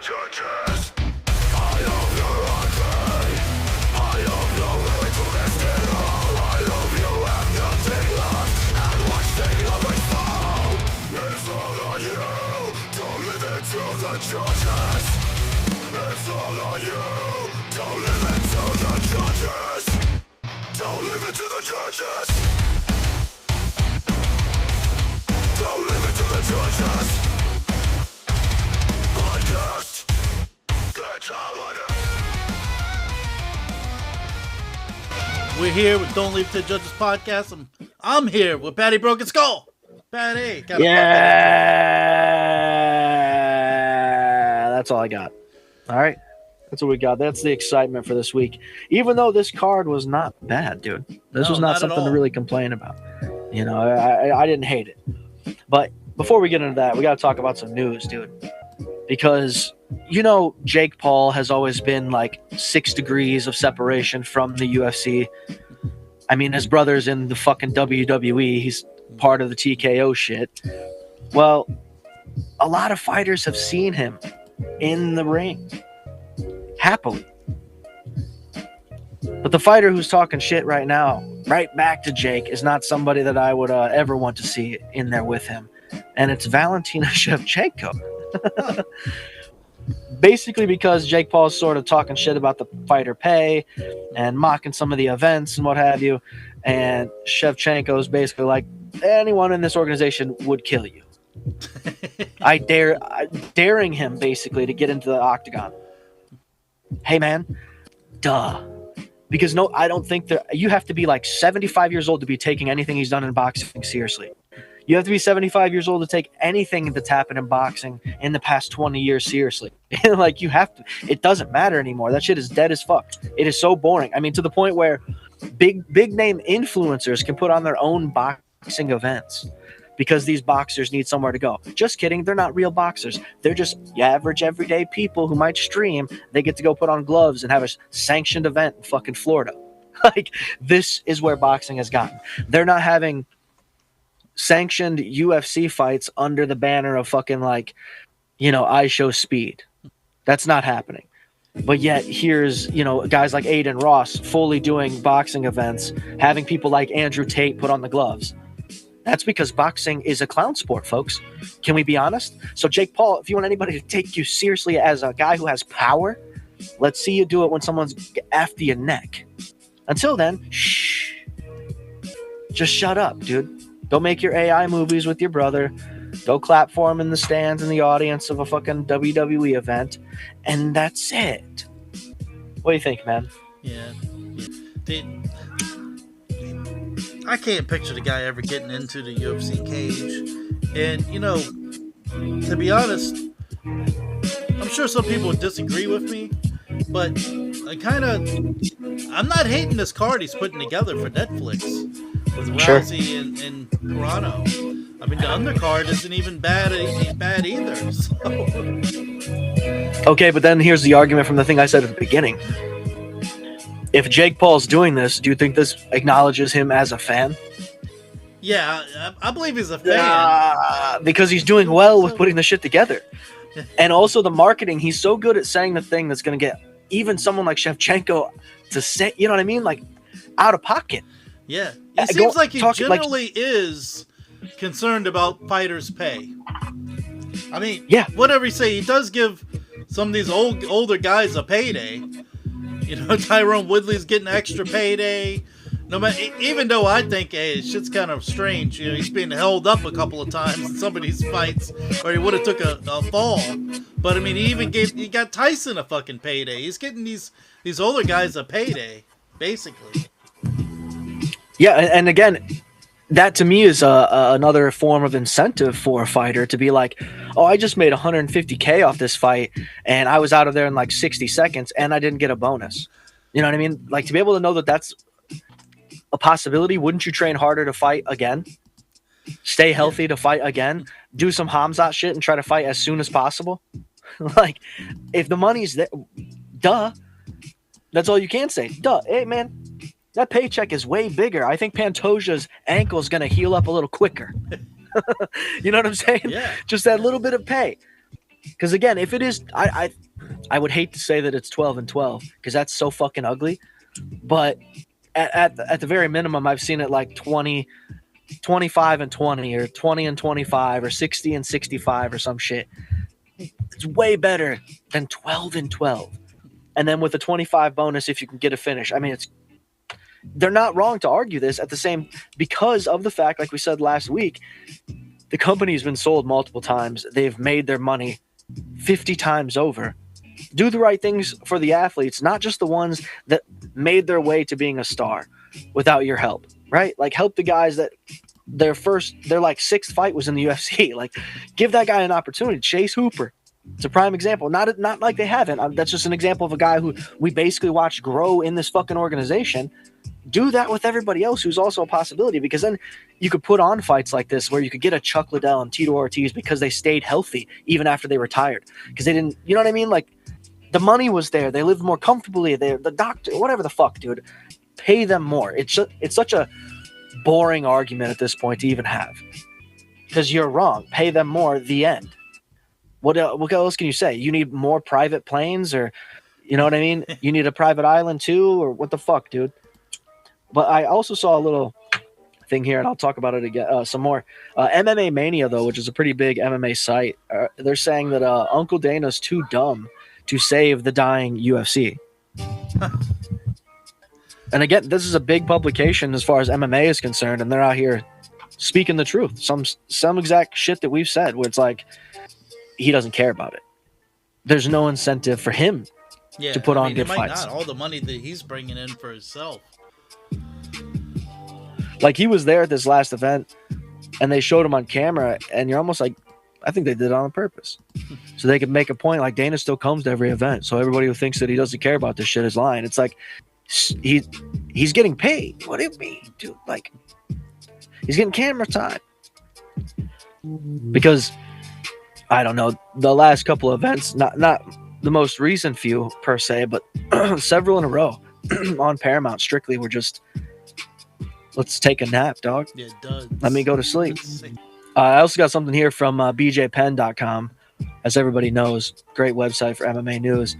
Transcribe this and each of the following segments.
churches. I love your heartbeat. I love your willing to risk it all. I love you have nothing left, and watching others fall. It's all on you. Don't live it to the churches. It's all on you. Don't live it to the churches. Don't live it to the churches. Don't live it to the churches. Podcast. That's all I know. We're here with Don't Leave It to the Judges podcast. I'm here with Patty Broken Skull. Patty, that's all I got. All right. That's what we got. That's the excitement for this week. Even though this card was not bad, dude. This was not something to really complain about. You know, I didn't hate it. But before we get into that, we got to talk about some news, dude. Because, you know, Jake Paul has always been like 6 degrees of separation from the UFC. I mean, his brother's in the fucking WWE. He's part of the TKO shit. Well, a lot of fighters have seen him in the ring. Happily. But the fighter who's talking shit right now, right back to Jake, is not somebody that I would ever want to see in there with him. And it's Valentina Shevchenko. Basically because Jake Paul's sort of talking shit about the fighter pay and mocking some of the events and what have you. And Shevchenko's basically like, anyone in this organization would kill you. Daring him basically to get into the octagon. Hey man, duh. Because no, I don't think that you have to be like 75 years old to be taking anything he's done in boxing seriously. You have to be 75 years old to take anything that's happened in boxing in the past 20 years seriously. Like you have to. It doesn't matter anymore. That shit is dead as fuck. It is so boring. I mean, to the point where big name influencers can put on their own boxing events because these boxers need somewhere to go. Just kidding. They're not real boxers. They're just average, everyday people who might stream. They get to go put on gloves and have a sanctioned event in fucking Florida. Like, this is where boxing has gotten. They're not having sanctioned UFC fights under the banner of fucking, like, you know, I Show Speed. That's not happening. But yet here's, you know, guys like Aiden Ross fully doing boxing events, having people like Andrew Tate put on the gloves. That's because boxing is a clown sport, folks. Can we be honest? So Jake Paul, if you want anybody to take you seriously as a guy who has power, let's see you do it when someone's after your neck. Until then, shh. Just shut up, dude. Don't make your AI movies with your brother. Go clap for him in the stands in the audience of a fucking WWE event. And that's it. What do you think, man? Yeah. I can't picture the guy ever getting into the UFC cage. And, you know, to be honest, I'm sure some people would disagree with me, but I'm not hating this card he's putting together for Netflix with Rousey and Toronto. I mean, the undercard isn't even bad either. So. Okay, but then here's the argument from the thing I said at the beginning. If Jake Paul's doing this, do you think this acknowledges him as a fan? Yeah, I believe he's a fan. Because he's doing well with putting the shit together. And also the marketing, he's so good at saying the thing that's going to get even someone like Shevchenko to say, you know what I mean? Like, out of pocket. Yeah. It seems like he generally is concerned about fighters' pay. I mean, yeah. Whatever you say, he does give some of these older guys a payday. You know, Tyrone Woodley's getting extra payday. No matter, even though I think, hey, shit's kind of strange. You know, he's being held up a couple of times in some of these fights, or he would have took a fall. But I mean, he got Tyson a fucking payday. He's getting these older guys a payday, basically. Yeah, and again, that to me is another form of incentive for a fighter to be like, oh, I just made $150K off this fight, and I was out of there in like 60 seconds, and I didn't get a bonus. You know what I mean? Like, to be able to know that that's a possibility, wouldn't you train harder to fight again? Stay healthy to fight again? Do some Hamzat shit and try to fight as soon as possible? Like, if the money's there, duh. That's all you can say. Duh. Hey, man. That paycheck is way bigger. I think Pantoja's ankle is going to heal up a little quicker. You know what I'm saying? Yeah. Just that little bit of pay. Because again, if it is, I would hate to say that it's 12-12 because that's so fucking ugly. But at the very minimum, I've seen it like 20, 25-20, or 20-25, or 60-65, or some shit. It's way better than 12-12. And then with a 25 bonus if you can get a finish. I mean, they're not wrong to argue this at the same, because of the fact, like we said last week, the company's been sold multiple times. They've made their money 50 times over. Do the right things for the athletes, not just the ones that made their way to being a star without your help, right? Like, help the guys that their like sixth fight was in the UFC. Like, give that guy an opportunity. Chase Hooper, it's a prime example. Not like they haven't. That's just an example of a guy who we basically watched grow in this fucking organization. Do that with everybody else who's also a possibility, because then you could put on fights like this where you could get a Chuck Liddell and Tito Ortiz because they stayed healthy even after they retired, because they didn't, you know what I mean? Like, the money was there. They lived more comfortably. The doctor, whatever the fuck, dude, pay them more. It's such a boring argument at this point to even have, because you're wrong. Pay them more. The end. What else can you say? You need more private planes, or, you know what I mean? You need a private island too, or what the fuck, dude? But I also saw a little thing here, and I'll talk about it again some more. MMA Mania, though, which is a pretty big MMA site, they're saying that Uncle Dana's too dumb to save the dying UFC. And again, this is a big publication as far as MMA is concerned, and they're out here speaking the truth. Some exact shit that we've said, where it's like, he doesn't care about it. There's no incentive for him to put on good fights. Not all the money that he's bringing in for himself. Like, he was there at this last event, and they showed him on camera, and you're almost like, I think they did it on purpose, so they could make a point. Like, Dana still comes to every event, so everybody who thinks that he doesn't care about this shit is lying. It's like, he's getting paid. What do you mean, dude? Like, he's getting camera time. Because, I don't know, the last couple of events, not the most recent few per se, but several in a row on Paramount strictly were just, let's take a nap, dog. Yeah, it does. Let me go to sleep. I also got something here from bjpenn.com. As everybody knows, great website for MMA news.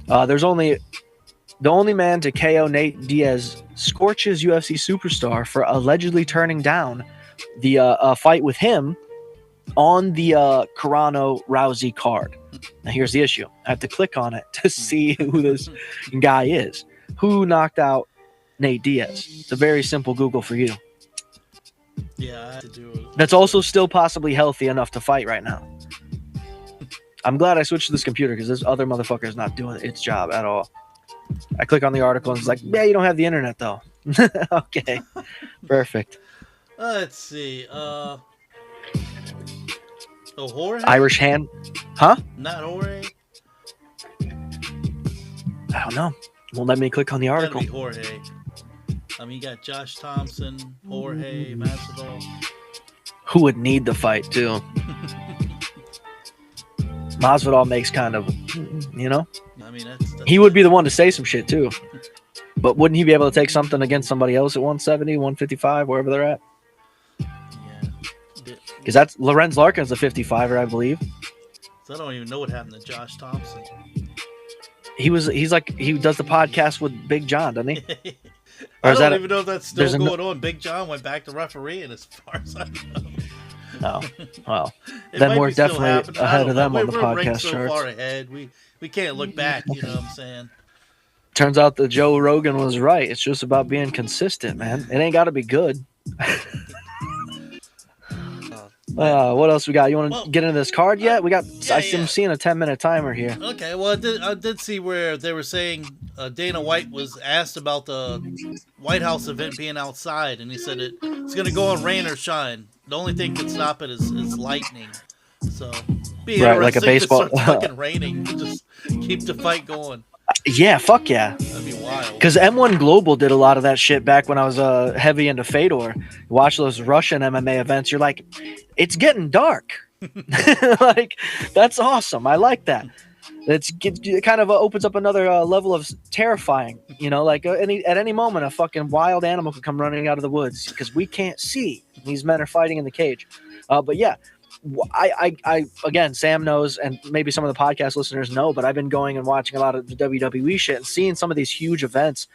The only man to KO Nate Diaz scorches UFC superstar for allegedly turning down the fight with him on the Carano Rousey card. Now, here's the issue. I have to click on it to see who this guy is. Who knocked out Nate Diaz? It's a very simple Google for you. Yeah, I had to do it. That's also still possibly healthy enough to fight right now. I'm glad I switched to this computer, because this other motherfucker is not doing its job at all. I click on the article and it's like, yeah, you don't have the internet though. Okay, perfect. Let's see. Jorge? Irish hand, huh? Not Jorge. I don't know. Won't let me click on the article. Gotta be Jorge. I mean, you got Josh Thompson, Jorge Masvidal. Who would need the fight too? Masvidal makes kind of, you know. I mean, he would be the one to say some shit too. But wouldn't he be able to take something against somebody else at 170, 155, wherever they're at? Yeah. Because that's Lorenz Larkin's a 55er, I believe. So I don't even know what happened to Josh Thompson. He does the podcast with Big John, doesn't he? I don't even know if that's still going on. Big John went back to refereeing, as far as I know. Oh, well, then we're definitely ahead of them on the podcast charts. We're so far ahead. We can't look back, you know what I'm saying? Turns out that Joe Rogan was right. It's just about being consistent, man. It ain't got to be good. What else we got? You want to get into this card yet? I'm seeing a 10-minute timer here. Okay, well, I did see where they were saying Dana White was asked about the White House event being outside, and he said it's going to go on rain or shine. The only thing that can stop it is lightning. So, right, like a baseball. It starts fucking raining. Just keep the fight going. Yeah, fuck yeah. That'd be wild. Because M1 Global did a lot of that shit back when I was heavy into Fedor. Watch those Russian MMA events. You're like, it's getting dark. Like, that's awesome. I like that. It kind of opens up another level of terrifying. You know, like at any moment, a fucking wild animal could come running out of the woods because we can't see. These men are fighting in the cage. But yeah, I again, Sam knows, and maybe some of the podcast listeners know, but I've been going and watching a lot of the WWE shit and seeing some of these huge events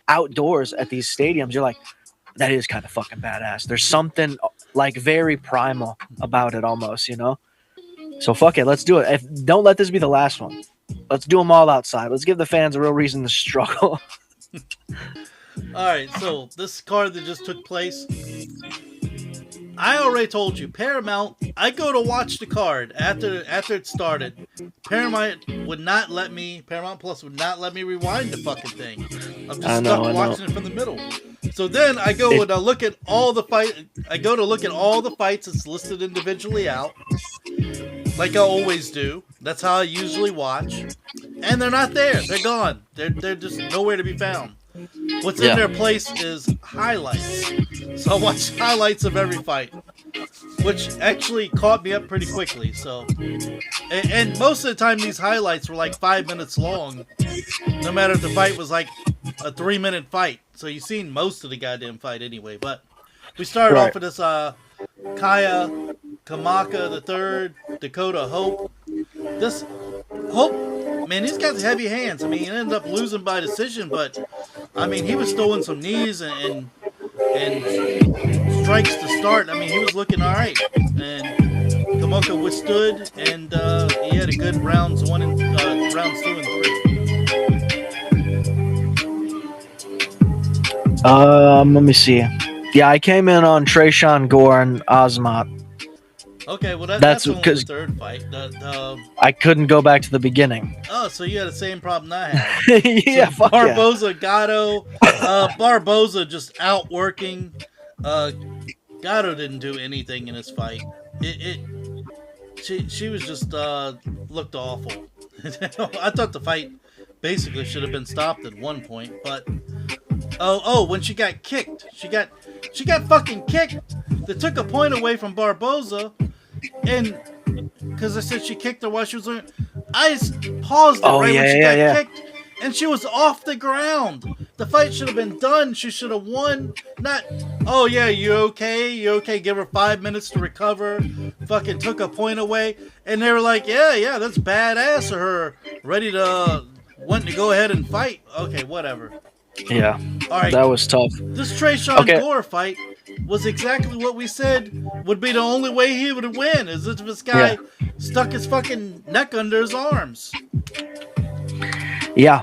outdoors at these stadiums. You're like, that is kind of fucking badass. There's something like very primal about it almost, you know? So fuck it, let's do it. Don't let this be the last one. Let's do them all outside. Let's give the fans a real reason to struggle. All right, so this card that just took place, I already told you, Paramount, I go to watch the card after it started. Paramount Plus would not let me rewind the fucking thing. I'm just stuck watching it from the middle. So then I go and I look at all the fights that's listed individually out, like I always do. That's how I usually watch. And they're not there. They're gone. They're just nowhere to be found. What's in their place is highlights. So I watched highlights of every fight, which actually caught me up pretty quickly. So, and most of the time these highlights were like 5 minutes long, no matter if the fight was like a 3-minute fight. So you've seen most of the goddamn fight anyway. But we started off with this Kaya Kamaka III, Dakota Hope. This Hope, man, he's got heavy hands. I mean, he ended up losing by decision, but I mean, he was throwing some knees and strikes to start. I mean, he was looking all right, and Kamaka withstood, and he had a good rounds 2 and 3. Let me see. Yeah, I came in on Trayshawn Gore and Azmat. Okay, well that's only the third fight. I couldn't go back to the beginning. Oh, so you had the same problem I had. Yeah, so Barboza, Gatto, Barboza just outworking. Gatto didn't do anything in this fight. She was just looked awful. I thought the fight basically should have been stopped at one point, but when she got kicked, she got fucking kicked. They took a point away from Barboza, and because I said she kicked her while she was learning, I paused it when she got kicked, and she was off the ground. The fight should have been done. She should have won. Not, oh yeah, you okay? You okay? Give her 5 minutes to recover. Fucking took a point away, and they were like, yeah, that's badass of her, ready to want to go ahead and fight. Okay, whatever. Yeah, all right. That was tough. This Trayshawn Gore fight was exactly what we said would be the only way he would win, is if this guy stuck his fucking neck under his arms. Yeah,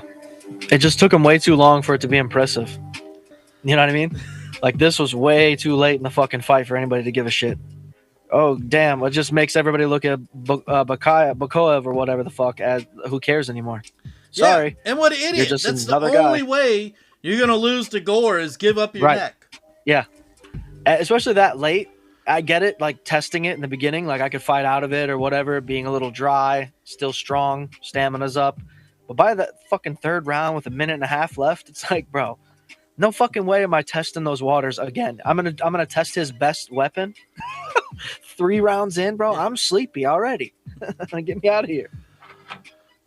it just took him way too long for it to be impressive. You know what I mean? Like, this was way too late in the fucking fight for anybody to give a shit. Oh, damn, it just makes everybody look at Bakoev or whatever the fuck as who cares anymore. Sorry. Yeah, and what an idiot. That's the only way you're going to lose to Gore is give up your neck. Yeah. Especially that late. I get it, like testing it in the beginning. Like I could fight out of it or whatever, being a little dry, still strong, stamina's up. But by that fucking third round with 1.5 minutes left, it's like, bro, no fucking way am I testing those waters again. I'm gonna test his best weapon. 3 rounds in, bro. I'm sleepy already. Get me out of here.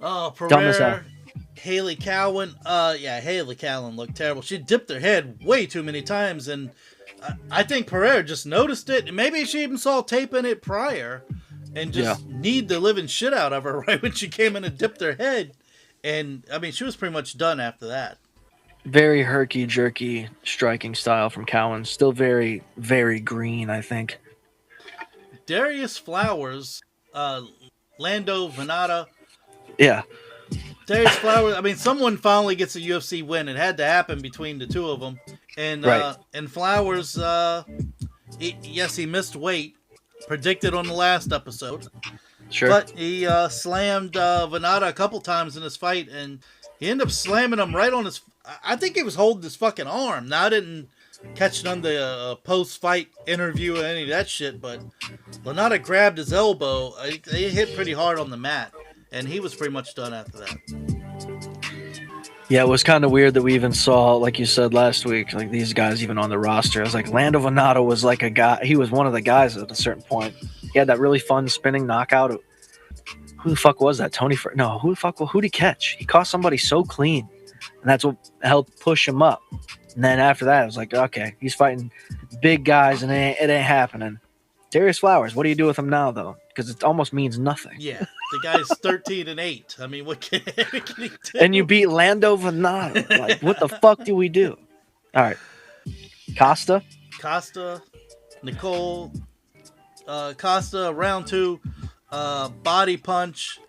Oh, Pereira, Haley Cowan. Haley Cowan looked terrible. She dipped her head way too many times, and I think Pereira just noticed it. Maybe she even saw tape in it prior, and just kneed the living shit out of her right when she came in and dipped her head. And I mean, she was pretty much done after that. Very herky-jerky striking style from Cowan. Still very, very green, I think. Darius Flowers, Lando Venata. Yeah. Darius Flowers, I mean, someone finally gets a UFC win. It had to happen between the two of them. And and Flowers, he missed weight, predicted on the last episode. Sure. But he slammed Venata a couple times in this fight, and he ended up slamming him right on his... I think he was holding his fucking arm. Now, I didn't catch it on the post-fight interview or any of that shit, but Venata grabbed his elbow. He hit pretty hard on the mat, and he was pretty much done after that. Yeah, it was kind of weird that we even saw, like you said last week, like these guys even on the roster. I was like, Lando Venata was like a guy. He was one of the guys at a certain point. He had that really fun spinning knockout. Who the fuck was that? Tony? No, who'd he catch? He caught somebody so clean, and that's what helped push him up. And then after that, I was like, okay, he's fighting big guys, and it ain't happening. Darius Flowers, what do you do with him now, though? Because it almost means nothing. Yeah, the guy's 13-8. I mean, what can he do? And you beat Lando Venado. Like, what the fuck do we do? All right. Costa, Nicole, Costa, round 2, body punch.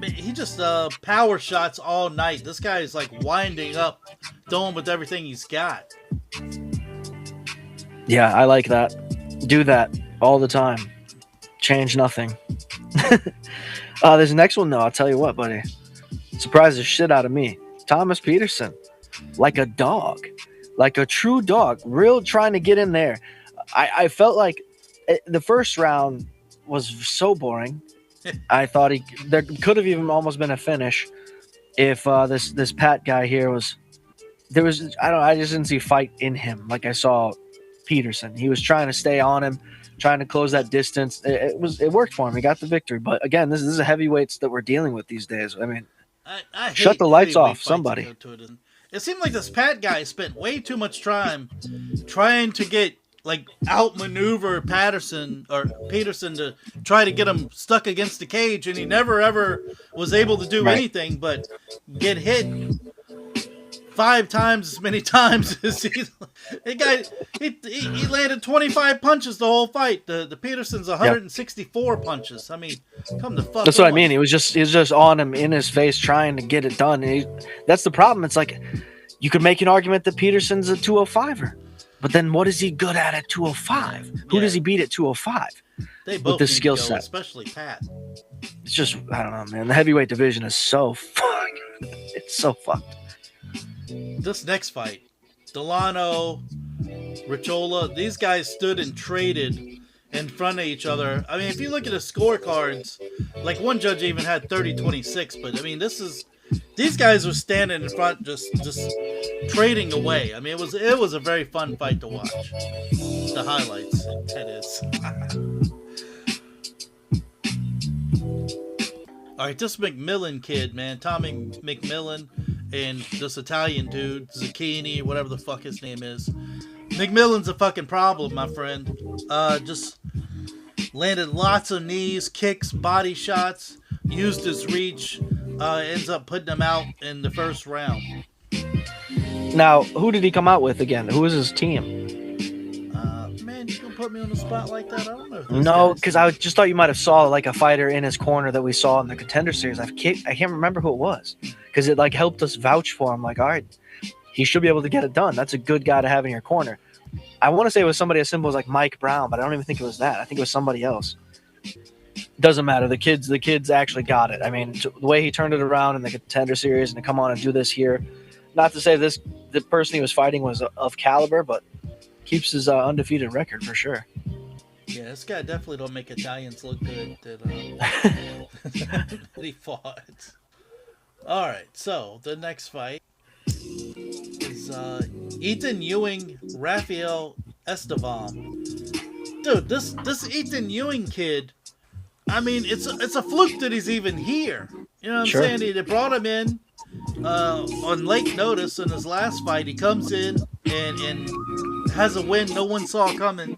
He just power shots all night. This guy is like winding up, throwing with everything he's got. Yeah, I like that. Do that all the time. Change nothing. There's the next one, though. I'll tell you what, buddy. Surprised the shit out of me. Thomas Peterson. Like a dog. Like a true dog. Real trying to get in there. I felt like the first round was so boring. I thought there could have even almost been a finish if this Pat guy here I just didn't see fight in him like I saw Peterson. He was trying to stay on him, trying to close that distance. It worked for him. He got the victory. But again, this is a heavyweights that we're dealing with these days. I mean, I shut the lights off, somebody. It seemed like this Pat guy spent way too much time trying to get outmaneuver Peterson to try to get him stuck against the cage, and he never ever was able to do anything but get hit 5 times as many times as he landed 25 punches the whole fight. The Peterson's 164 punches. I mean, come the fuck. That's what I mean. He was just on him in his face trying to get it done. That's the problem. It's like you could make an argument that Peterson's a 205er. But then what is he good at 205? Who does he beat at 205? They both with the skill set, especially Pat. It's just, I don't know, man. The heavyweight division is so fucked. It's so fucked. This next fight, Delano, Ricciola, these guys stood and traded in front of each other. I mean, if you look at the scorecards, like one judge even had 30-26, but I mean, these guys were standing in front, just trading away. I mean, it was a very fun fight to watch. The highlights, it is. All right, this McMillan kid, man, Tommy McMillan, and this Italian dude, Zucchini, whatever the fuck his name is. McMillan's a fucking problem, my friend. Just landed lots of knees, kicks, body shots, used his reach, ends up putting him out in the first round. Now, who did he come out with again? Who was his team? Man, you gonna put me on the spot like that? I don't know. No, because I just thought you might have saw like a fighter in his corner that we saw in the Contender Series. I can't remember who it was because it like helped us vouch for him. Like, all right, he should be able to get it done. That's a good guy to have in your corner. I want to say it was somebody as simple as like Mike Brown, but I don't even think it was that. I think it was somebody else. Doesn't matter. The kids actually got it. I mean, the way he turned it around in the Contender Series and to come on and do this here. Not to say the person he was fighting was of caliber, but keeps his undefeated record for sure. Yeah, this guy definitely don't make Italians look good that he fought. All right, so the next fight is Ethan Ewing, Rafael Estevam. Dude, this Ethan Ewing kid, I mean, it's a fluke that he's even here. You know what I'm saying? They brought him in on late notice in his last fight. He comes in and has a win no one saw coming.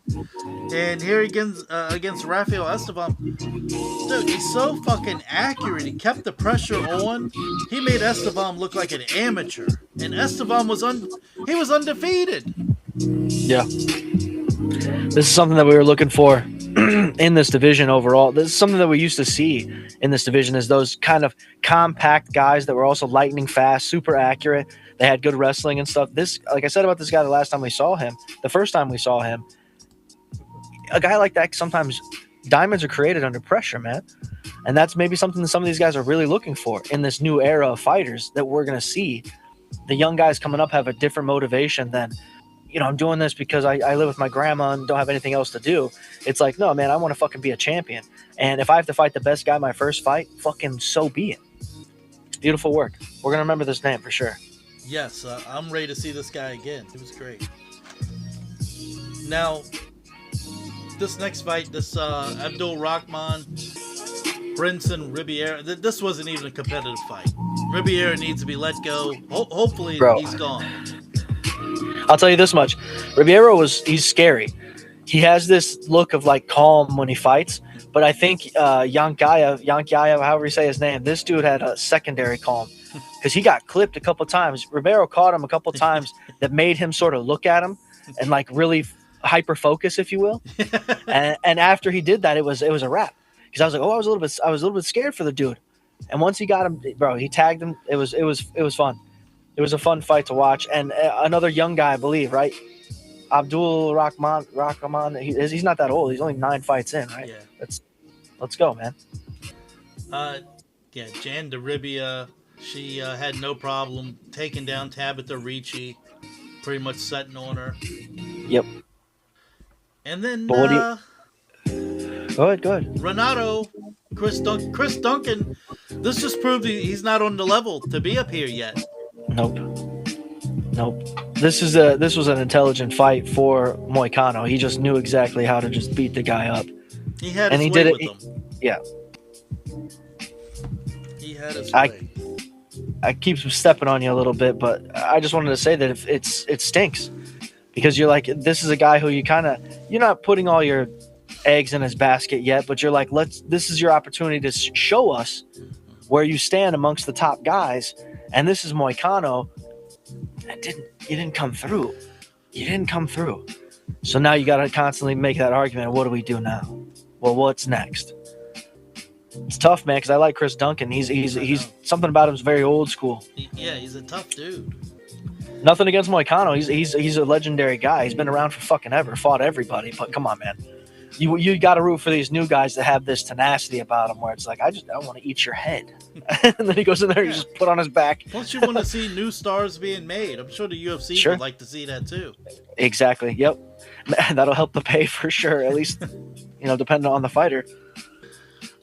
And here against Rafael Estevam, dude, he's so fucking accurate. He kept the pressure on. He made Estevam look like an amateur, and Estevam was undefeated. Yeah, this is something that we were looking for in this division overall. This is something that we used to see in this division, is those kind of compact guys that were also lightning fast, super accurate. They had good wrestling and stuff. This, like I said about this guy the last time we saw him, the first time we saw him, a guy like that, sometimes diamonds are created under pressure, man. And that's maybe something that some of these guys are really looking for in this new era of fighters that we're going to see. The young guys coming up have a different motivation than, you know, I'm doing this because I live with my grandma and don't have anything else to do. It's like, no, man, I want to fucking be a champion. And if I have to fight the best guy my first fight, fucking so be it. Beautiful work. We're going to remember this name for sure. Yes, I'm ready to see this guy again. It was great. Now, this next fight, this Abdul Rahman, Brinson Ribiera, this wasn't even a competitive fight. Ribiera needs to be let go. Hopefully, he's gone. I'll tell you this much. Ribiera he's scary. he has this look of like calm when he fights, but I think Yankayev, however you say his name, this dude had a secondary calm because he got clipped a couple times. Ribeiro caught him a couple times that made him sort of look at him and like really hyper focus, if you will. and after he did that, it was a wrap because I was like, oh, I was a little bit scared for the dude. And once he got him, bro, he tagged him. It was fun. It was a fun fight to watch. And another young guy, I believe, right? Abdul Rahman. He's not that old. He's only 9 fights in, right? Yeah. Let's go, man. Jan Daribia, she had no problem taking down Tabitha Ricci, pretty much setting on her. Yep. And then go ahead. Renato, Chris Duncan. This just proved he's not on the level to be up here yet. Nope. This was an intelligent fight for Moicano. He just knew exactly how to just beat the guy up. He had his way with him. Yeah. He had his way. I keep stepping on you a little bit, but I just wanted to say that if it stinks because you're like, this is a guy who you're not putting all your eggs in his basket yet, but you're like, this is your opportunity to show us where you stand amongst the top guys. And this is Moicano. You didn't come through. So now you got to constantly make that argument. What do we do now? Well, what's next? It's tough, man, because I like Chris Duncan. He's something about him is very old school. Yeah, he's a tough dude. Nothing against Moicano. He's a legendary guy. He's been around for fucking ever. Fought everybody. But come on, man. You got to root for these new guys that have this tenacity about them, where it's like I want to eat your head, and then he goes in there and just put on his back. Plus, you want to see new stars being made. I'm sure the UFC would like to see that too. Exactly. Yep. That'll help the pay for sure. At least, depending on the fighter.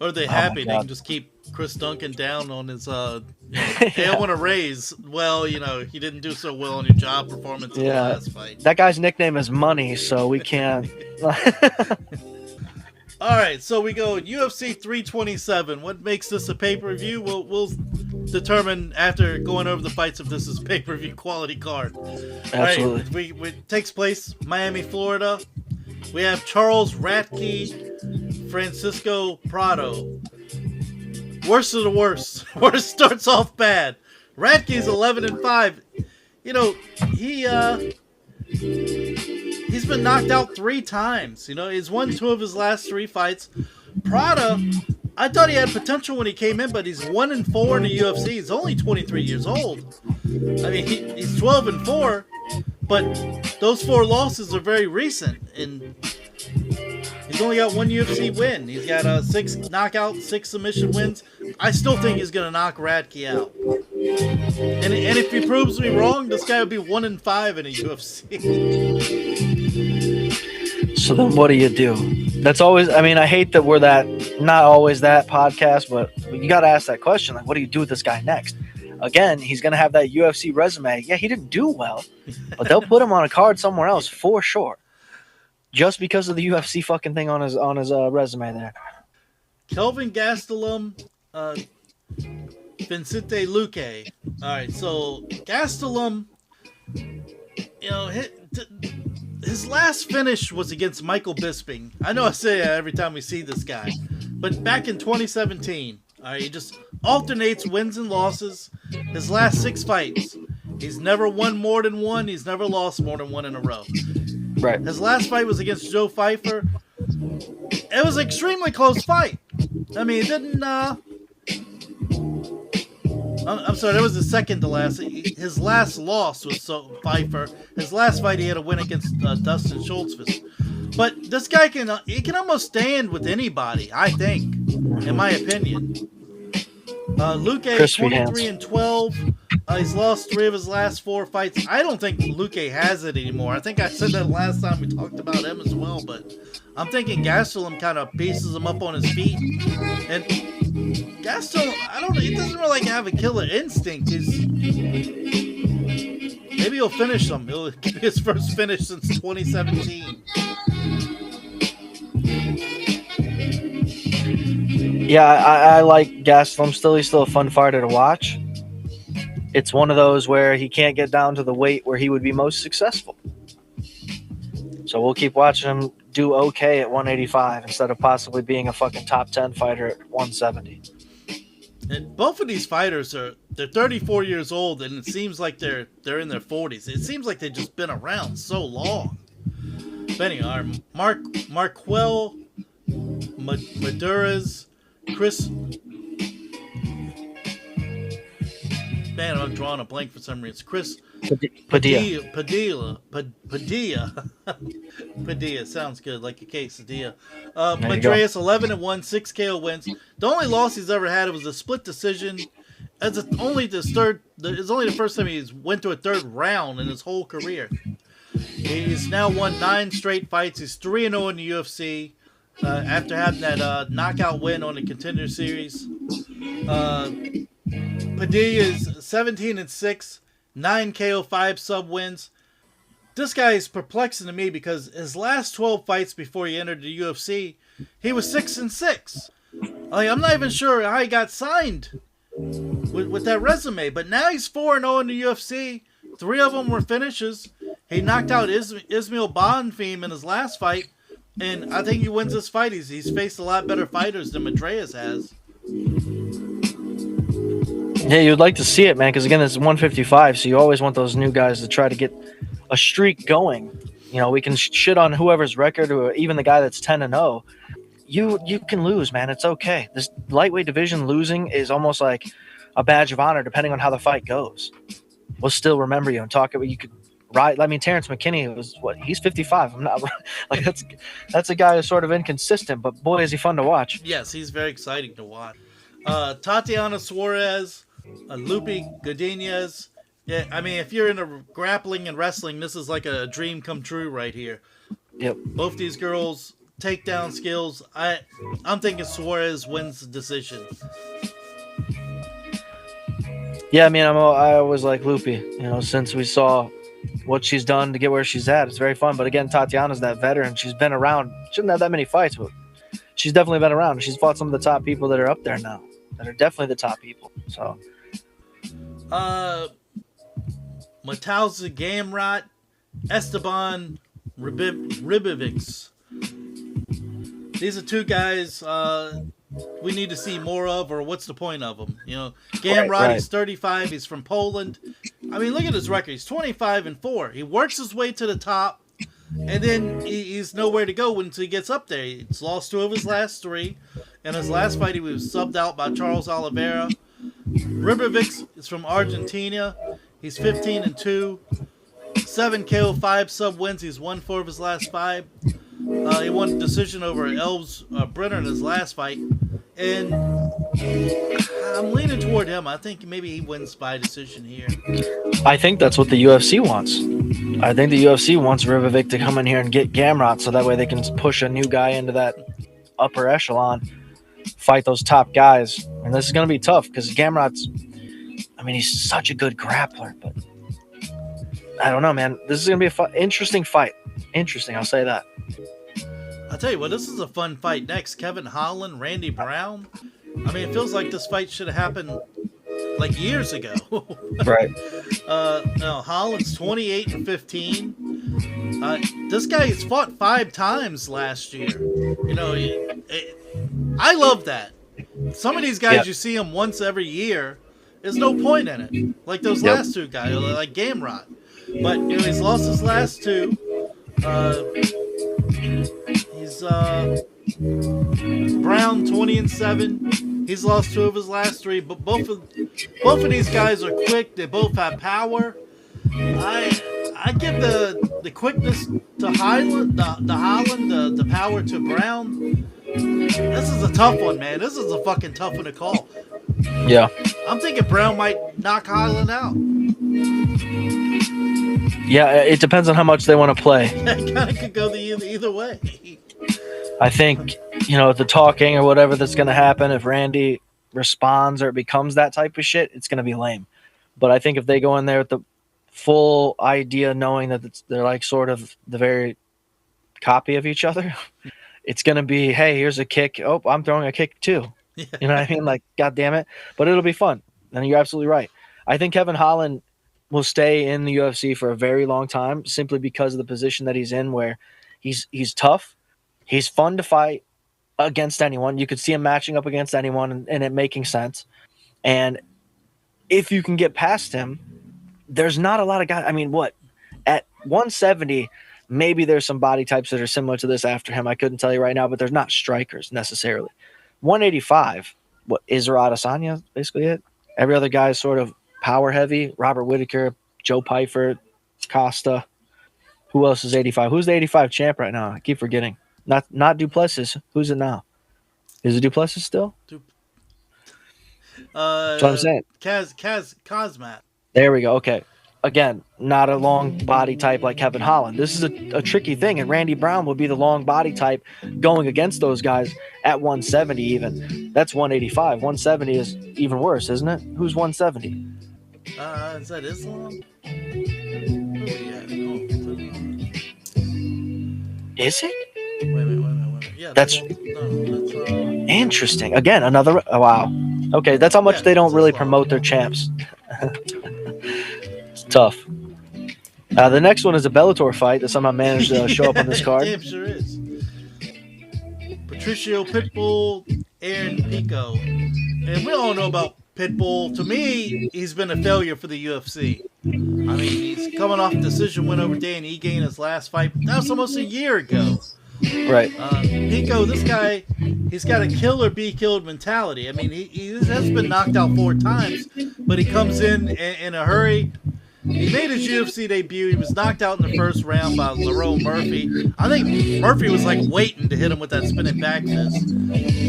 Or are they happy they can just keep Chris Duncan down on his hey, I want to raise. Well, he didn't do so well on your job performance in the last fight. That guy's nickname is Money, so we can't. All right, so we go UFC 327. What makes this a pay-per-view? We'll determine after going over the fights if this is pay-per-view quality card. Absolutely. All right, it takes place Miami, Florida. We have Charles Ratke, Francisco Prado. Worst of the worst. Worst starts off bad. Ratke's 11-5. He's been knocked out 3 times. He's won 2 of his last 3 fights. Prada, I thought he had potential when he came in, but he's 1-4 in the UFC. He's only 23 years old. I mean, he's 12-4, but those 4 losses are very recent, and he's only got 1 UFC win. He's got 6 knockouts, 6 submission wins. I still think he's going to knock Ratke out. And if he proves me wrong, this guy would be 1-5 in a UFC. So then what do you do? That's always, I hate that we're not always that podcast, but you got to ask that question. Like, what do you do with this guy next? Again, he's going to have that UFC resume. Yeah, he didn't do well, but they'll put him on a card somewhere else for sure. Just because of the UFC fucking thing on his resume there. Kelvin Gastelum, Vicente Luque. All right, so Gastelum, his last finish was against Michael Bisping. I know I say that every time we see this guy, but back in 2017, all right, he just alternates wins and losses. His last 6 fights, he's never won more than 1. He's never lost more than 1 in a row. Right. His last fight was against Joe Pfeiffer. It was an extremely close fight. I mean, it didn't. I'm sorry, that was the second to last. His last loss was Pfeiffer. His last fight, he had a win against Dustin Schultz. But this guy can almost stand with anybody, I think, in my opinion. Luque, 23-12. He's lost 3 of his last 4 fights. I don't think Luque has it anymore. I think I said that last time we talked about him as well, but I'm thinking Gastelum kind of pieces him up on his feet. And Gastelum, I don't know, he doesn't really have a killer instinct. Maybe he'll finish him. He'll get his first finish since 2017. Yeah, I like Gastelum still. He's still a fun fighter to watch. It's one of those where he can't get down to the weight where he would be most successful. So we'll keep watching him do okay at 185 instead of possibly being a fucking top 10 fighter at 170. And both of these fighters they're 34 years old, and it seems like they're in their 40s. It seems like they've just been around so long. But anyway, Marquel Maduras, Chris. Man, I'm drawing a blank for some reason. Chris Padilla. Padilla sounds good, like a quesadilla. Madreas 11-1, 6 KO wins. The only loss he's ever had was a split decision. It's only the first time he's went to a third round in his whole career. He's now won 9 straight fights. He's 3-0 in the UFC after having that knockout win on the Contender Series. Padilla is 17-6, 9 KO, 5 sub wins. This guy is perplexing to me because his last 12 fights before he entered the UFC, he was 6-6. Like, I'm not even sure how he got signed with that resume, but now he's 4-0 in the UFC. 3 of them were finishes. He knocked out Ismail Bonfim in his last fight, and I think he wins this fight. He's faced a lot better fighters than Madreas has. Yeah, you'd like to see it, man, because again, it's 155, so you always want those new guys to try to get a streak going. You know, we can shit on whoever's record or even the guy that's 10-0. You can lose, man. It's okay. This lightweight division losing is almost like a badge of honor, depending on how the fight goes. We'll still remember you and talk about you could ride. I mean, Terrence McKinney was what? He's 55. I'm not like that's a guy who's sort of inconsistent, but boy, is he fun to watch. Yes, he's very exciting to watch. Tatiana Suarez, Lupe Godinez. Yeah, I mean, if you're into grappling and wrestling, this is like a dream come true right here. Yep. Both these girls, takedown skills. I'm thinking Suarez wins the decision. Yeah, I mean, I always like Lupe. You know, since we saw what she's done to get where she's at, it's very fun. But again, Tatiana's that veteran. She's been around. She didn't have that many fights, but she's definitely been around. She's fought some of the top people that are up there now, that are definitely the top people. So, Matauza Gamrot, Esteban Ribovics. These are 2 guys we need to see more of, or what's the point of them? You know, Gamrot, right. He's 35. He's from Poland. I mean, look at his record. He's 25-4. He works his way to the top, and then he's nowhere to go until he gets up there. He's lost 2 of his last 3. In his last fight, he was subbed out by Charles Oliveira. Ribovics is from Argentina. He's 15-2, 7 KO, 5 sub wins. He's won 4 of his last 5. He won a decision over Elves Brenner in his last fight, and I'm leaning toward him. I think maybe he wins by decision here. I think that's what the UFC wants. I think the UFC wants Ribovic to come in here and get Gamrot, so that way they can push a new guy into that upper echelon, fight those top guys. And this is going to be tough because Gamrot's, I mean, he's such a good grappler, but I don't know, man. This is going to be an interesting fight. Interesting, I'll say that. I'll tell you what, this is a fun fight next. Kevin Holland, Randy Brown. I mean, it feels like this fight should have happened like years ago. Right. No, Holland's 28-15. This guy has fought 5 times last year. You know, I love that. Some of these guys, you see them once every year. There's no point in it. Like those last 2 guys, like Gamrot. But, you know, he's lost his last 2. He's Brown 20-7. He's lost 2 of his last 3, but both of these guys are quick. They both have power. I give the quickness to Holland, the power to Brown. This is a tough one, man. This is a fucking tough one to call. Yeah. I'm thinking Brown might knock Holland out. Yeah, it depends on how much they want to play. It kind of could go either way. I think, you know, the talking or whatever that's going to happen, if Randy responds or it becomes that type of shit, it's going to be lame. But I think if they go in there with the full idea, knowing that they're like sort of the very copy of each other, it's going to be, hey, here's a kick. Oh, I'm throwing a kick too. Yeah. You know what I mean? Like, God damn it. But it'll be fun. And you're absolutely right. I think Kevin Holland will stay in the UFC for a very long time simply because of the position that he's in, where he's tough, He's fun to fight against anyone. You could see him matching up against anyone and it making sense. And if you can get past him, there's not a lot of guys. I mean, what? At 170, maybe there's some body types that are similar to this after him. I couldn't tell you right now, but there's not strikers necessarily. 185, what, Israel Adesanya, basically it. Every other guy is sort of power heavy. Robert Whittaker, Joe Pyfer, Costa. Who else is 85? Who's the 85 champ right now? I keep forgetting. Not Duplessis. Who's it now? Is it Duplessis still? That's what I'm saying. Kazmat. There we go. Okay. Again, not a long body type like Kevin Holland. This is a tricky thing, and Randy Brown will be the long body type going against those guys at 170 even. That's 185. 170 is even worse, isn't it? Who's 170? Is that Islam? Is it? Wait a minute. Yeah, that's interesting. Again, another. Oh, wow. Okay, that's how much they don't really promote their champs. It's tough. The next one is a Bellator fight that somehow managed to show up on this card. Damn sure is. Patricio Pitbull, Aaron Pico. And we all know about Pitbull. To me, he's been a failure for the UFC. I mean, he's coming off a decision win over Dan Ige in his last fight. That was almost a year ago. Right. Pico, this guy, he's got a kill or be killed mentality. I mean, he has been knocked out 4 times, but he comes in a hurry. He made his UFC debut. He was knocked out in the first round by Lerone Murphy. I think Murphy was like waiting to hit him with that spinning back fist.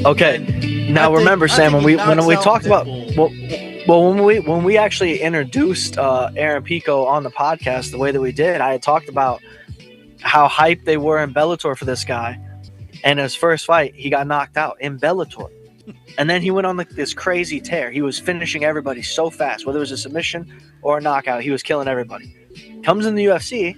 Okay. And now remember, Sam, when we talked about when we actually introduced Aaron Pico on the podcast the way that we did, I had talked about how hyped they were in Bellator for this guy. And his first fight, he got knocked out in Bellator. And then he went on this crazy tear. He was finishing everybody so fast, whether it was a submission or a knockout. He was killing everybody. Comes in the UFC,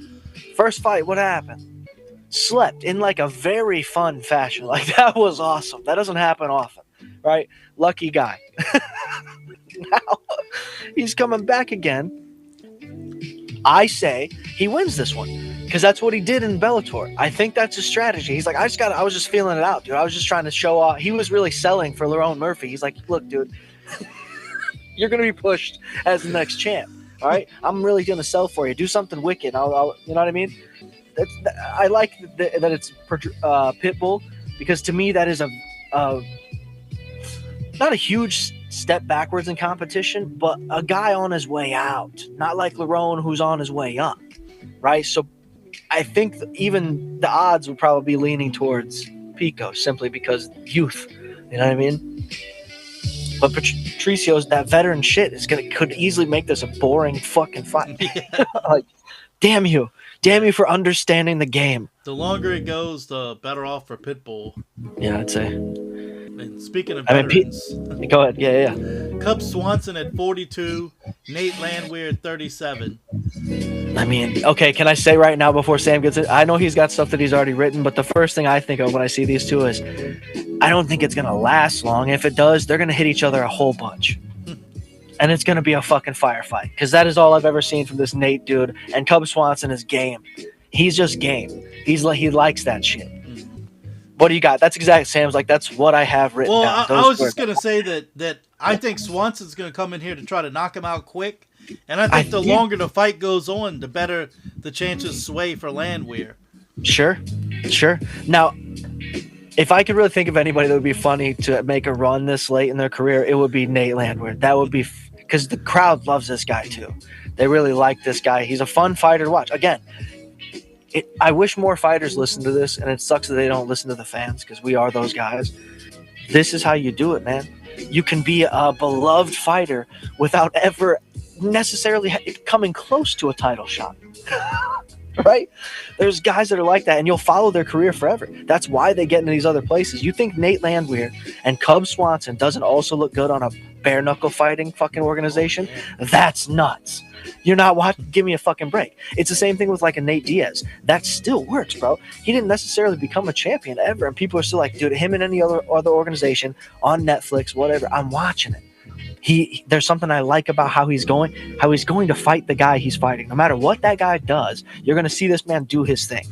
first fight, what happened? Slept in like a very fun fashion. Like, that was awesome. That doesn't happen often, right? Lucky guy. Now he's coming back again. I say he wins this one because that's what he did in Bellator. I think that's his strategy. He's like, I was just feeling it out, dude. I was just trying to show off. He was really selling for Lerone Murphy. He's like, look, dude, you're going to be pushed as the next champ. All right. I'm really going to sell for you. Do something wicked. I'll you know what I mean? I like that it's Pitbull because to me, that is not a huge step backwards in competition, but a guy on his way out, not like Lerone who's on his way up, right? So I think even the odds would probably be leaning towards Pico simply because youth, you know what I mean? But Patricio's that veteran shit could easily make this a boring fucking fight. Yeah. Like, damn you for understanding the game. The longer it goes, the better off for Pitbull. Yeah, I'd say. And speaking of veterans, go ahead. Yeah. Cub Swanson at 42, Nate Landwehr at 37. I mean, okay, can I say right now before Sam gets it? I know he's got stuff that he's already written, but the first thing I think of when I see these two is I don't think it's going to last long. If it does, they're going to hit each other a whole bunch. And it's going to be a fucking firefight because that is all I've ever seen from this Nate dude. And Cub Swanson is game. He's just game. He likes that shit. What do you got? That's exactly Sam's like. That's what I have written down. I was just gonna say that I think Swanson's gonna come in here to try to knock him out quick, and I think the longer the fight goes on, the better the chances sway for Landwehr. Sure. Now, if I could really think of anybody that would be funny to make a run this late in their career, it would be Nate Landwehr. That would be because the crowd loves this guy too. They really like this guy. He's a fun fighter to watch. Again. I wish more fighters listen to this, and it sucks that they don't listen to the fans because we are those guys. This is how you do it, man. You can be a beloved fighter without ever necessarily coming close to a title shot. Right? There's guys that are like that, and you'll follow their career forever. That's why they get into these other places. You think Nate Landwehr and Cub Swanson doesn't also look good on a bare-knuckle fighting fucking organization? That's nuts. You're not watching. Give me a fucking break. It's the same thing with like a Nate Diaz. That still works, bro. He didn't necessarily become a champion ever, and people are still like, dude, him and any other organization on Netflix, whatever. I'm watching it. There's something I like about how he's going to fight the guy he's fighting. No matter what that guy does, you're going to see this man do his thing.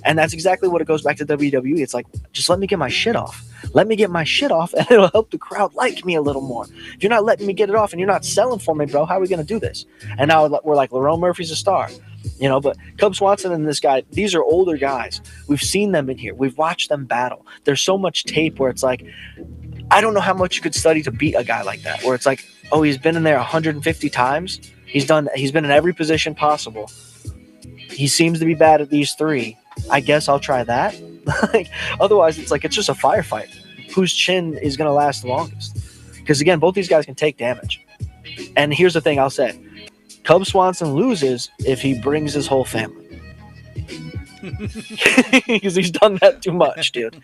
And that's exactly what it goes back to WWE. It's like, just let me get my shit off. Let me get my shit off, and it'll help the crowd like me a little more. If you're not letting me get it off and you're not selling for me, bro, how are we going to do this? And now we're like, Lerone Murphy's a star. But Cub Swanson and this guy, these are older guys. We've seen them in here. We've watched them battle. There's so much tape where it's like, I don't know how much you could study to beat a guy like that, where it's like, oh, he's been in there 150 times. He's been in every position possible. He seems to be bad at these 3. I guess I'll try that. Otherwise, it's like, it's just a firefight. Whose chin is going to last the longest? Because again, both these guys can take damage. And here's the thing I'll say. Cub Swanson loses if he brings his whole family. Because he's done that too much, dude.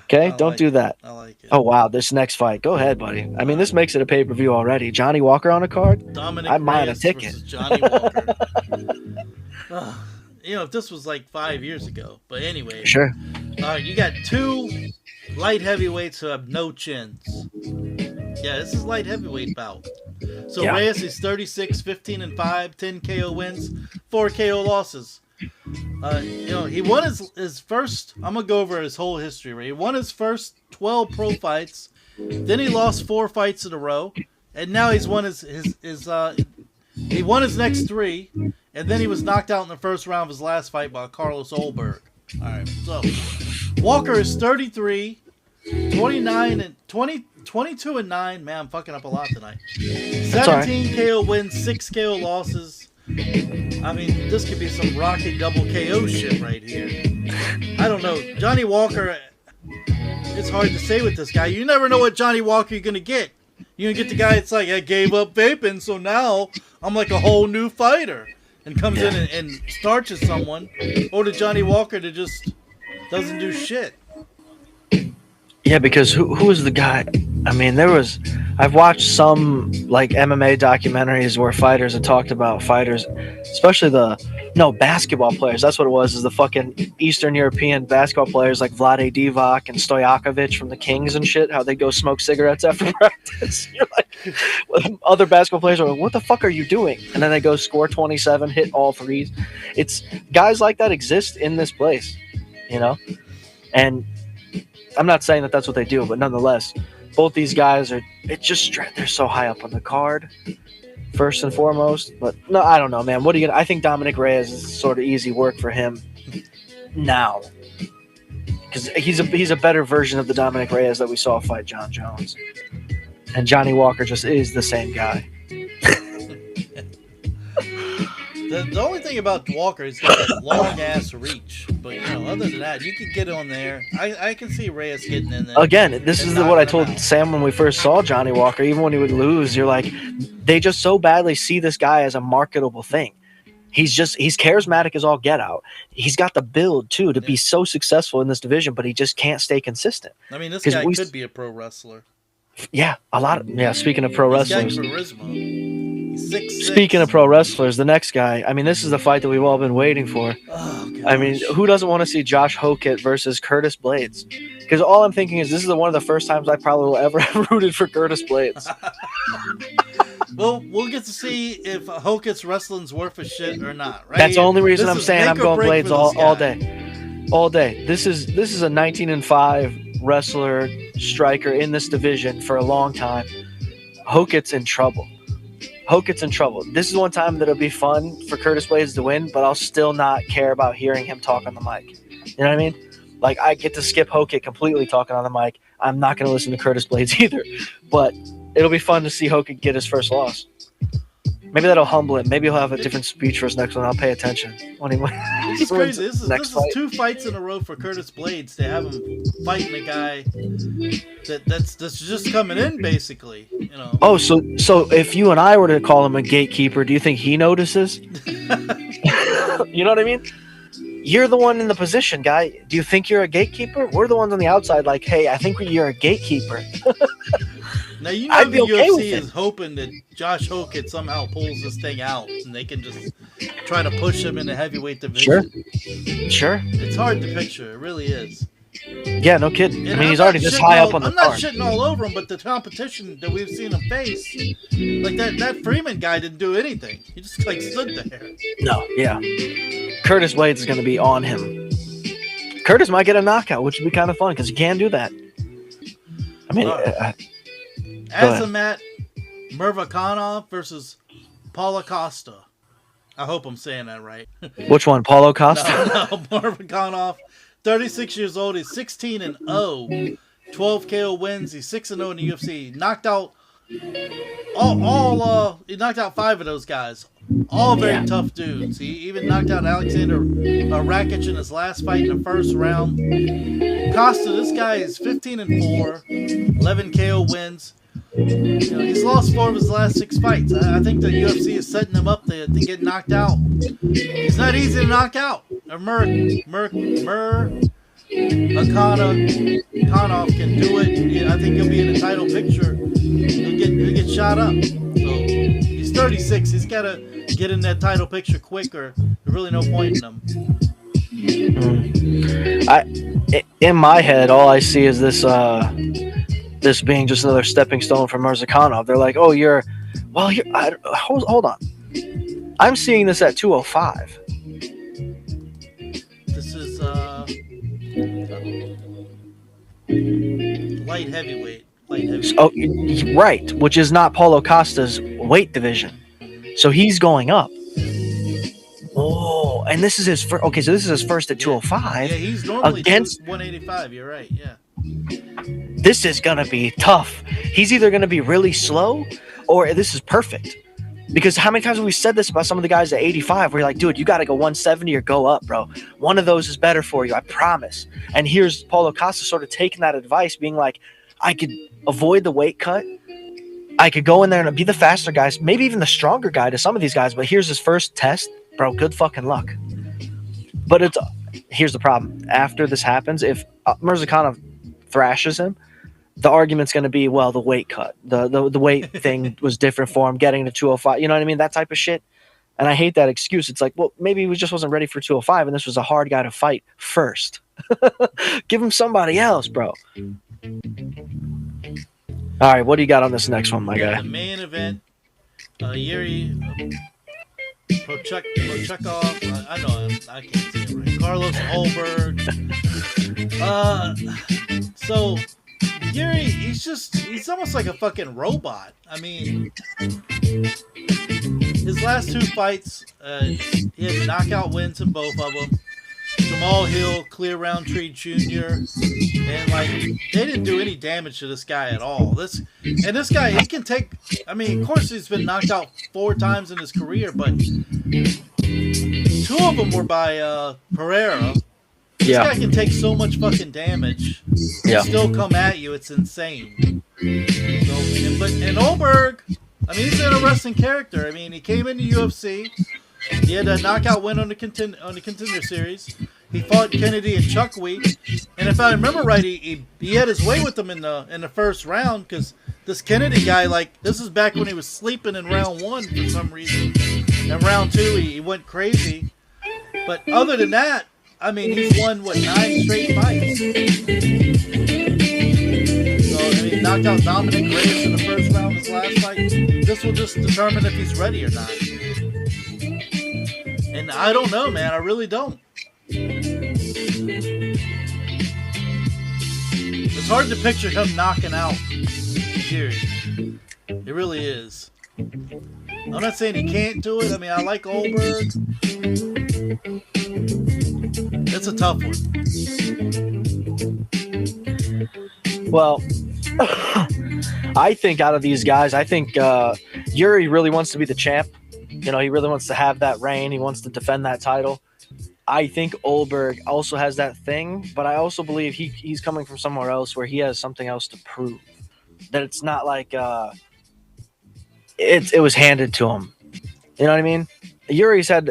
Okay, don't do that. I like it. Oh, wow, this next fight. Go ahead, buddy. I mean, this makes it a pay-per-view already. Johnny Walker on a card? I'm buying a ticket. Johnny Walker. If this was like 5 years ago. But anyway. Sure. You got 2 light heavyweights who have no chins. Yeah, this is light heavyweight bout. So yeah. Reyes is 36, 15-5, 10 KO wins, 4 KO losses. He won his first. I'm gonna go over his whole history. Right, he won his first 12 pro fights, then he lost 4 fights in a row, and now he's won he won his next 3, and then he was knocked out in the first round of his last fight by Carlos Olberg. All right, so Walker is 33, 29 and 22-9. Man, I'm fucking up a lot tonight. 17 KO wins, 6 KO losses. I mean, this could be some Rocky double KO shit right here. I don't know. Johnny Walker, it's hard to say with this guy. You never know what Johnny Walker you're going to get. You're going to get the guy that's like, I gave up vaping, so now I'm like a whole new fighter. And comes in and starches someone. Or the Johnny Walker that just doesn't do shit. Yeah, because who was the guy? I mean, I've watched some like MMA documentaries where fighters have talked about fighters, especially basketball players. That's what it was, is the fucking Eastern European basketball players like Vlade Divac and Stojakovic from the Kings and shit, how they go smoke cigarettes after practice. You're like, other basketball players are like, what the fuck are you doing? And then they go score 27, hit all threes. It's guys like that exist in this place, and I'm not saying that that's what they do, but nonetheless, both these guys they're so high up on the card, first and foremost. But no, I don't know, man. I think Dominic Reyes is sort of easy work for him now. Because he's a better version of the Dominic Reyes that we saw fight John Jones. And Johnny Walker just is the same guy. The only thing about Walker is he's got that long-ass reach. But, other than that, you can get on there. I can see Reyes getting in there. Again, this is what I told Sam when we first saw Johnny Walker. Even when he would lose, you're like, they just so badly see this guy as a marketable thing. He's charismatic as all get out. He's got the build, too, to be so successful in this division, but he just can't stay consistent. I mean, this guy could be a pro wrestler. Yeah, speaking of pro wrestlers. He's got charisma. Speaking of pro wrestlers, the next guy, I mean, this is the fight that we've all been waiting for. Oh, I mean, who doesn't want to see Josh Hokett versus Curtis Blades? Because all I'm thinking is this is one of the first times I probably will ever have rooted for Curtis Blades. Well, we'll get to see if Hokett's wrestling's worth a shit or not, right? That's the only reason I'm saying I'm going Blades all day. All day. This is a 19-5 wrestler, striker in this division for a long time. Hokett's in trouble. This is one time that it'll be fun for Curtis Blades to win, but I'll still not care about hearing him talk on the mic. You know what I mean? Like, I get to skip Hokett completely talking on the mic. I'm not going to listen to Curtis Blades either. But it'll be fun to see Hokett get his first loss. Maybe that'll humble him. Maybe he'll have a different speech for his next one. I'll pay attention. This is crazy. This is 2 fights in a row for Curtis Blades to have him fighting a guy that's just coming in, basically. Oh, so if you and I were to call him a gatekeeper, do you think he notices? You know what I mean? You're the one in the position, guy. Do you think you're a gatekeeper? We're the ones on the outside like, hey, I think you're a gatekeeper. Now, the UFC is hoping that Josh Hokett somehow pulls this thing out and they can just try to push him in the heavyweight division. Sure. It's hard to picture. It really is. Yeah, no kidding. And I mean, he's already this high up on the card. I'm not card. shitting all over him, but the competition that we've seen him face, like that Freeman guy didn't do anything. He just like stood there. No, yeah. Curtis Blades is going to be on him. Curtis might get a knockout, which would be kind of fun because he can do that. I mean, Azamat Murvakanov versus Paulo Costa. I hope I'm saying that right. Which one, Paulo Costa? No, Murvakanov, 36 years old. He's 16-0, 12 KO wins. He's 6-0 in the UFC. Knocked out he knocked out 5 of those guys. All very tough dudes. He even knocked out Alexander Rakic in his last fight in the first round. Costa, this guy is 15-4, 11 KO wins. He's lost 4 of his last 6 fights. I think the UFC is setting him up to get knocked out. He's not easy to knock out. Murvakanov can do it. I think he'll be in the title picture. He'll get shot up. So he's 36. He's got to get in that title picture quicker. There's really no point in him. In my head, all I see is this being just another stepping stone for Murzakanov. They're like, oh, hold on. I'm seeing this at 205. This is light heavyweight. Oh, right, which is not Paulo Costa's weight division. So he's going up. Oh, and this is his first. Okay, so this is his first at 205. Yeah, he's normally against 185. You're right. Yeah. This is gonna be tough. He's either gonna be really slow, or this is perfect. Because how many times have we said this about some of the guys at 85? Where you're like, dude, you got to go 170 or go up, bro. One of those is better for you, I promise. And here's Paulo Costa sort of taking that advice, being like, I could avoid the weight cut. I could go in there and be the faster guys, maybe even the stronger guy to some of these guys. But here's his first test, bro. Good fucking luck. But here's the problem. After this happens, if Murzakanov thrashes him, the argument's going to be, well, the weight cut, the weight thing was different for him, getting to 205. You know what I mean? That type of shit. And I hate that excuse. It's like, well, maybe he just wasn't ready for 205, and this was a hard guy to fight first. Give him somebody else, bro. All right, what do you got on this next one, my guy? The main event, Yuri Prochekov. I know I can't say it right. Carlos Ulberg. So Yuri, he's almost like a fucking robot. I mean, his last 2 fights, he had knockout wins in both of them. Jamal Hill, Clear Roundtree Jr., and like they didn't do any damage to this guy at all. This guy, he can take. I mean, of course, he's been knocked out 4 times in his career, but 2 of them were by Pereira. This guy can take so much fucking damage and still come at you. It's insane. So, and Ulberg, I mean, he's an interesting character. I mean, he came into UFC. He had a knockout win on the contender series. He fought Kennedy and Chukwui, and if I remember right, he had his way with him in the first round because this Kennedy guy, like, this is back when he was sleeping in round 1 for some reason. In round 2, he went crazy. But other than that, I mean, he's won 9 straight fights. So I mean, he knocked out Dominic Reyes in the first round of his last fight. This will just determine if he's ready or not. And I don't know, man. I really don't. It's hard to picture him knocking out Fury. It really is. I'm not saying he can't do it. I mean, I like Ulberg. It's a tough one. Well, I think out of these guys, I think Yuri really wants to be the champ. You know, he really wants to have that reign. He wants to defend that title. I think Ulberg also has that thing, but I also believe he's coming from somewhere else where he has something else to prove. That it's not like it was handed to him. You know what I mean? Yuri's had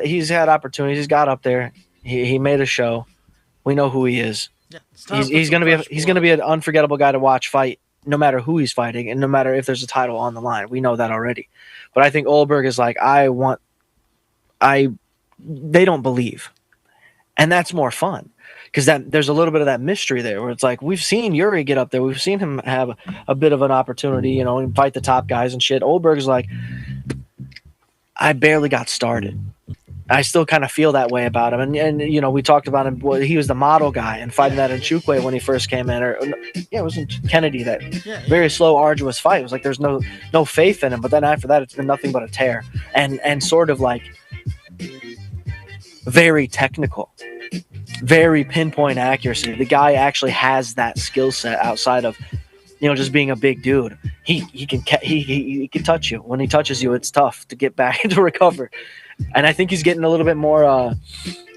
opportunities. He's got up there. He made a show. We know who he is. Yeah, he's gonna be an unforgettable guy to watch fight, no matter who he's fighting, and no matter if there's a title on the line. We know that already. But I think Ulberg is like, they don't believe. And that's more fun. because there's a little bit of that mystery there where it's like we've seen Yuri get up there, we've seen him have a bit of an opportunity, and fight the top guys and shit. Oldberg's like, I barely got started. I still kind of feel that way about him, and we talked about him. Well, he was the model guy and fighting that in Chukwe when he first came in, it wasn't Kennedy that very slow, arduous fight. It was like there's no faith in him, but then after that, it's been nothing but a tear and sort of like very technical, very pinpoint accuracy. The guy actually has that skill set outside of just being a big dude. He can touch you. When he touches you, it's tough to get back to recover. And I think he's getting a little bit more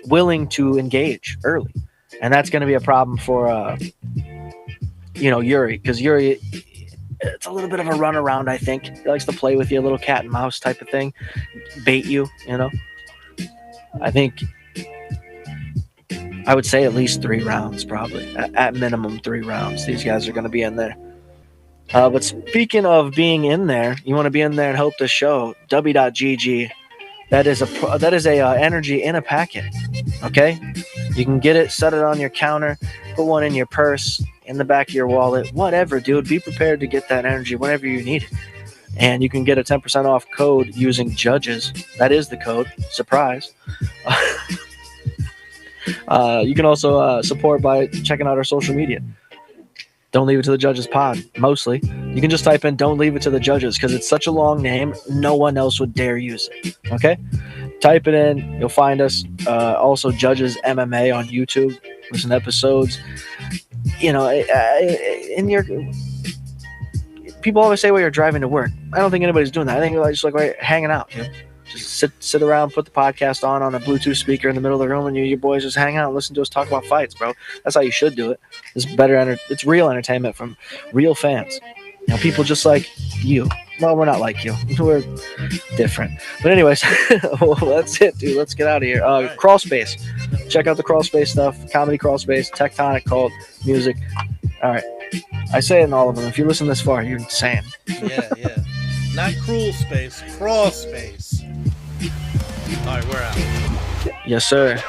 willing to engage early. And that's going to be a problem for, Yuri. Because Yuri, it's a little bit of a runaround, I think. He likes to play with you, a little cat and mouse type of thing. Bait you, I think I would say at least 3 rounds, probably. At minimum 3 rounds. These guys are going to be in there. But speaking of being in there, you want to be in there and help the show. W.GG. That is a energy in a packet. Okay, you can get it, set it on your counter, put one in your purse, in the back of your wallet, whatever, dude. Be prepared to get that energy whenever you need it. And you can get a 10% off code using Judges. That is the code. Surprise. You can also support by checking out our social media. Don't Leave It to the Judges pod, mostly. You can just type in Don't Leave It to the Judges because it's such a long name, no one else would dare use it. Okay? Type it in. You'll find us. Also, Judges MMA on YouTube. Listen to episodes. In your... People always say, well, you're driving to work. I don't think anybody's doing that. I think it's just like we're hanging out. Just sit around, put the podcast on a Bluetooth speaker in the middle of the room, and your boys just hang out and listen to us talk about fights, bro. That's how you should do it. It's better. It's real entertainment from real fans. People just like you. Well, we're not like you. We're different. But anyways, that's it, dude. Let's get out of here. Crawl Space. Check out the Crawl Space stuff. Comedy Crawl Space. Tectonic Cult. Music. All right. I say it in all of them. If you listen this far, you're insane. Yeah. Not Cruel Space. Crawl Space. All right, we're out. Yes, sir.